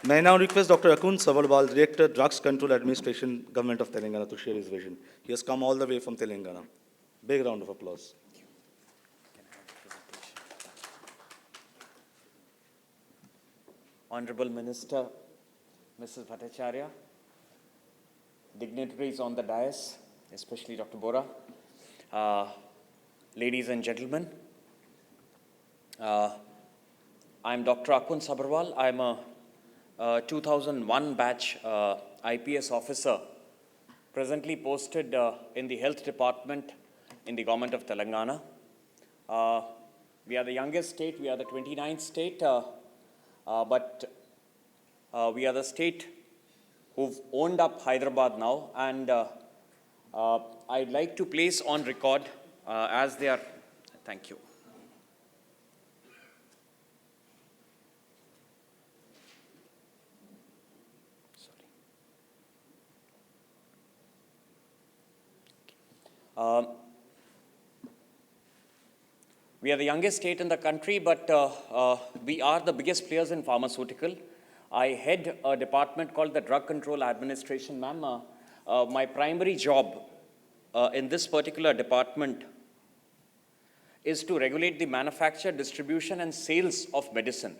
May I now request Dr. Akun, Sabharwal, Director, Drugs Control Administration, Government of Telangana, to share his vision. He has come all the way from Telangana. Big round of applause. Honorable Minister, Mrs. Bhattacharya, dignitaries on the dais, especially Dr. Bora, ladies and gentlemen, I'm Dr. Akun Sabharwal. I'm a 2001 batch IPS officer, presently posted in the health department in the government of Telangana. We are the youngest state, we are the 29th state, but we are the state who've owned up Hyderabad now, and I'd like to place on record as they are, thank you. We are the youngest state in the country, but we are the biggest players in pharmaceutical. I head a department called the Drug Control Administration, ma'am. My primary job in this particular department is to regulate the manufacture, distribution, and sales of medicine.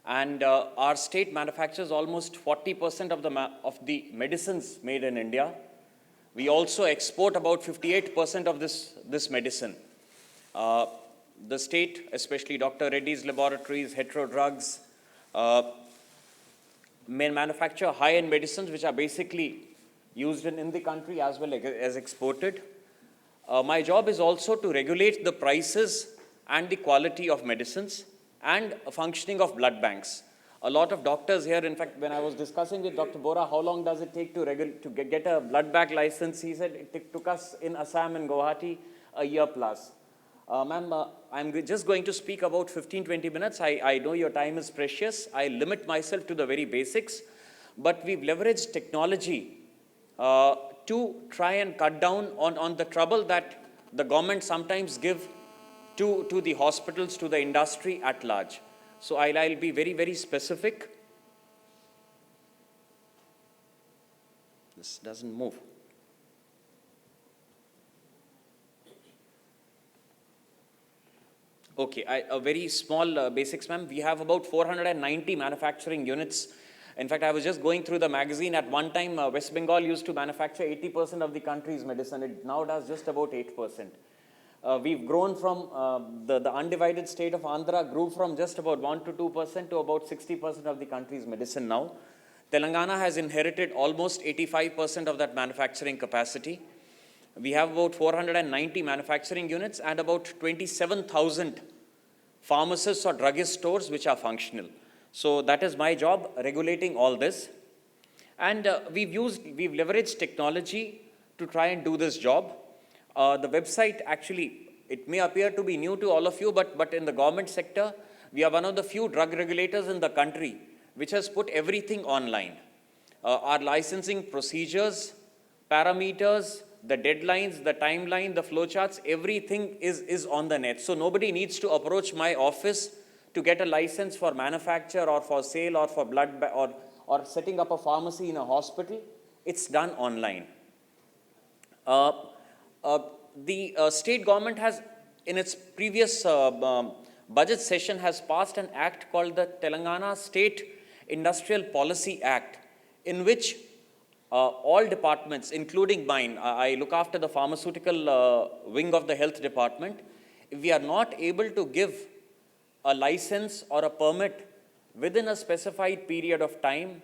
And our state manufactures almost 40% of the medicines made in India. We also export about 58% of this medicine. The state, especially Dr. Reddy's laboratories, Hetero Drugs, may manufacture high-end medicines which are basically used in the country as well as exported. My job is also to regulate the prices and the quality of medicines and functioning of blood banks. A lot of doctors here, in fact, when I was discussing with Dr. Bora, how long does it take to get a blood bank license, he said it took us in Assam and Guwahati a year plus. Ma'am, I'm just going to speak about 15-20 minutes. I know your time is precious. I limit myself to the very basics. But we've leveraged technology to try and cut down on the trouble that the government sometimes give to the hospitals, to the industry at large. So I'll be very, very specific. This doesn't move. Okay, a very small basics, ma'am. We have about 490 manufacturing units. In fact, I was just going through the magazine. At one time, West Bengal used to manufacture 80% of the country's medicine. It now does just about 8%. We've grown from the undivided state of Andhra grew from just about 1 to 2% to about 60% of the country's medicine now. Telangana has inherited almost 85% of that manufacturing capacity. We have about 490 manufacturing units and about 27,000 pharmacists or druggist stores which are functional. So that is my job, regulating all this. And we've leveraged technology to try and do this job. The website, actually, it may appear to be new to all of you, but in the government sector, we are one of the few drug regulators in the country which has put everything online. Our licensing procedures, parameters, the deadlines, the timeline, the flowcharts, everything is on the net. So nobody needs to approach my office to get a license for manufacture or for sale or for blood or setting up a pharmacy in a hospital. It's done online. The state government has, in its previous budget session, has passed an act called the Telangana State Industrial Policy Act, in which all departments, including mine, I look after the pharmaceutical wing of the health department. If we are not able to give a license or a permit within a specified period of time,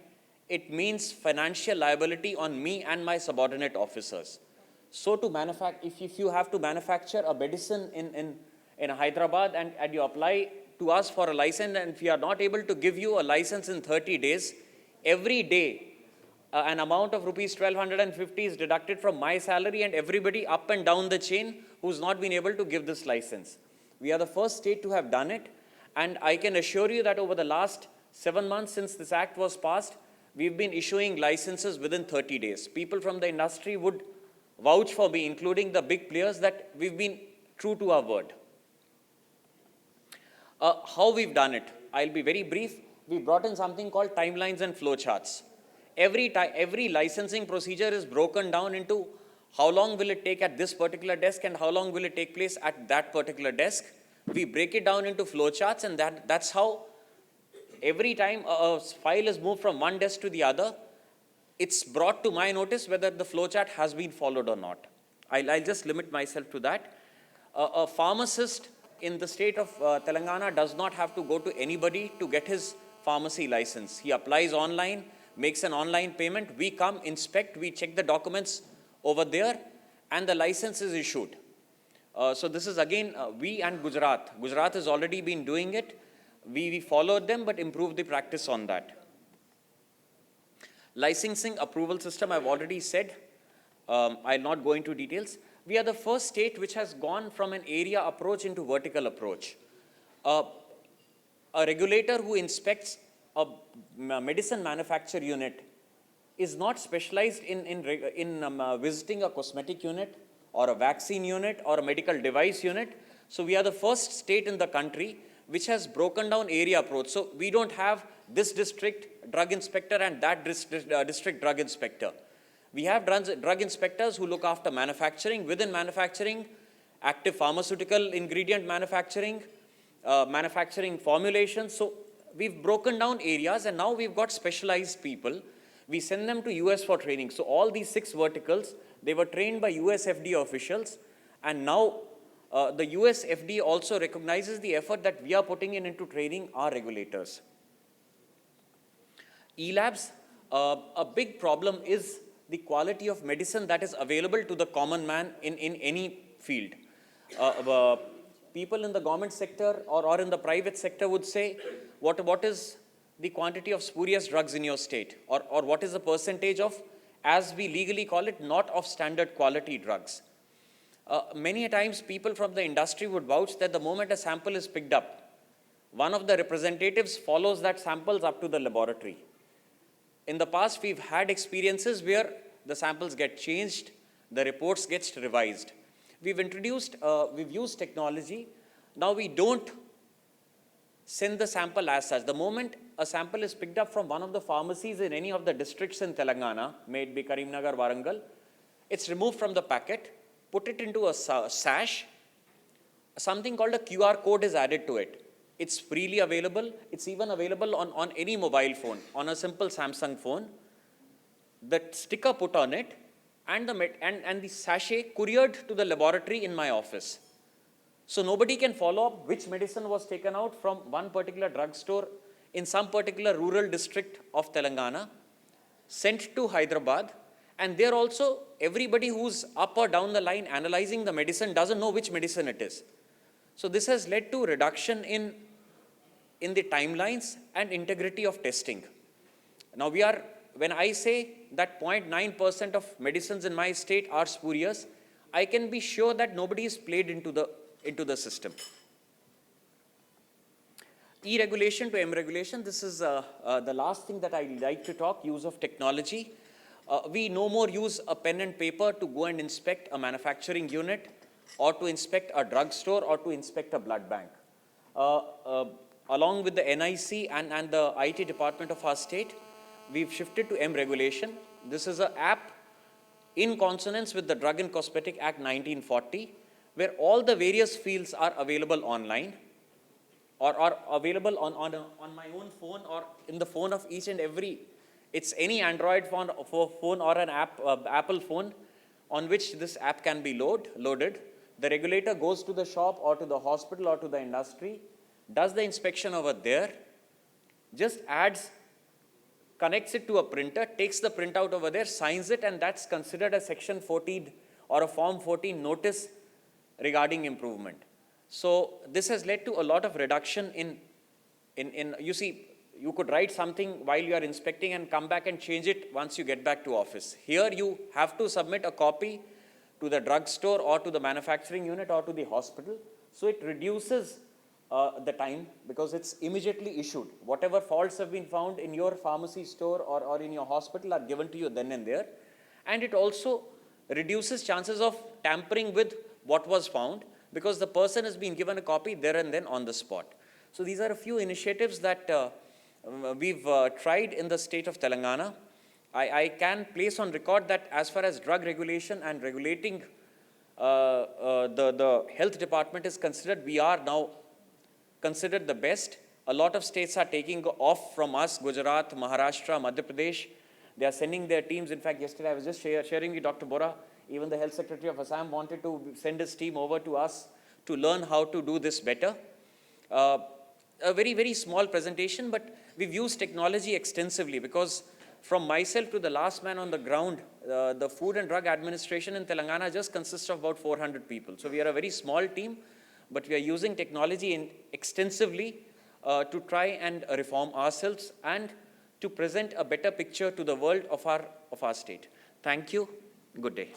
it means financial liability on me and my subordinate officers. So to manufacture, if you have to manufacture a medicine in Hyderabad and you apply to us for a license, and if we are not able to give you a license in 30 days, every day an amount of rupees 1,250 is deducted from my salary and everybody up and down the chain who's not been able to give this license. We are the first state to have done it, and I can assure you that over the last 7 months since this act was passed, we've been issuing licenses within 30 days. People from the industry would vouch for me, including the big players, that we've been true to our word. How we've done it, I'll be very brief. we brought in something called timelines and flowcharts. Every licensing procedure is broken down into how long will it take at this particular desk and how long will it take place at that particular desk. We break it down into flowcharts, and that's how every time a file is moved from one desk to the other, it's brought to my notice whether the flowchart has been followed or not. I'll just limit myself to that. A pharmacist in the state of Telangana does not have to go to anybody to get his pharmacy license. He applies online, makes an online payment, we come, inspect, we check the documents over there, and the license is issued. So this is again, we and Gujarat. Gujarat has already been doing it. We followed them, but improved the practice on that. Licensing approval system, I've already said. I'll not go into details. We are the first state which has gone from an area approach into vertical approach. A regulator who inspects a medicine manufacture unit is not specialized in visiting a cosmetic unit or a vaccine unit or a medical device unit. So we are the first state in the country which has broken down area approach. So we don't have this district drug inspector and that district drug inspector. We have drug inspectors who look after manufacturing, within manufacturing, active pharmaceutical ingredient manufacturing, manufacturing formulations. So we've broken down areas, and now we've got specialized people. We send them to US for training. So all these 6 verticals, they were trained by US FDA officials, and now the US FDA also recognizes the effort that we are putting into training our regulators. E-labs, a big problem is the quality of medicine that is available to the common man in any field. People in the government sector or in the private sector would say, what is the quantity of spurious drugs in your state? Or what is the percentage of, as we legally call it, not of standard quality drugs? Many a times people from the industry would vouch that the moment a sample is picked up, one of the representatives follows that samples up to the laboratory. In the past, we've had experiences where the samples get changed, the reports get revised. We've used technology. Now we don't send the sample as such. The moment a sample is picked up from one of the pharmacies in any of the districts in Telangana, may it be Karimnagar, Warangal, it's removed from the packet, put it into a sash, something called a QR code is added to it. It's freely available. It's even available on any mobile phone, on a simple Samsung phone. The sticker put on it, and the sachet couriered to the laboratory in my office. So nobody can follow up which medicine was taken out from one particular drugstore in some particular rural district of Telangana, sent to Hyderabad, and there also everybody who's up or down the line analyzing the medicine doesn't know which medicine it is. So this has led to reduction in the timelines and integrity of testing. Now when I say that 0.9% of medicines in my state are spurious, I can be sure that nobody is played into the system. E-regulation to M-regulation, this is the last thing that I like to talk, use of technology. We no more use a pen and paper to go and inspect a manufacturing unit or to inspect a drugstore or to inspect a blood bank. Along with the NIC and the IT department of our state, we've shifted to M-regulation. This is an app in consonance with the Drug and Cosmetic Act 1940, where all the various fields are available online or are available on my own phone or in the phone of each and every. It's any Android phone or an Apple phone on which this app can be loaded. The regulator goes to the shop or to the hospital or to the industry, does the inspection over there, just connects it to a printer, takes the printout over there, signs it, and that's considered a Section 14 or a Form 14 notice regarding improvement. So this has led to a lot of reduction in you see, you could write something while you are inspecting and come back and change it once you get back to office. Here you have to submit a copy to the drugstore or to the manufacturing unit or to the hospital. So it reduces the time because it's immediately issued. Whatever faults have been found in your pharmacy store or in your hospital are given to you then and there. And it also reduces chances of tampering with what was found because the person has been given a copy there and then on the spot. So these are a few initiatives that We've tried in the state of Telangana. I can place on record that as far as drug regulation and regulating the health department is considered, we are now considered the best. A lot of states are taking off from us: Gujarat, Maharashtra, Madhya Pradesh. They are sending their teams. In fact, yesterday I was just sharing with Dr. Bora, even the Health Secretary of Assam wanted to send his team over to us to learn how to do this better. A very, very small presentation, but we've used technology extensively, because from myself to the last man on the ground, the Food and Drug Administration in Telangana just consists of about 400 people. So we are a very small team, but we are using technology extensively to try and reform ourselves and to present a better picture to the world of our state. Thank you. Good day.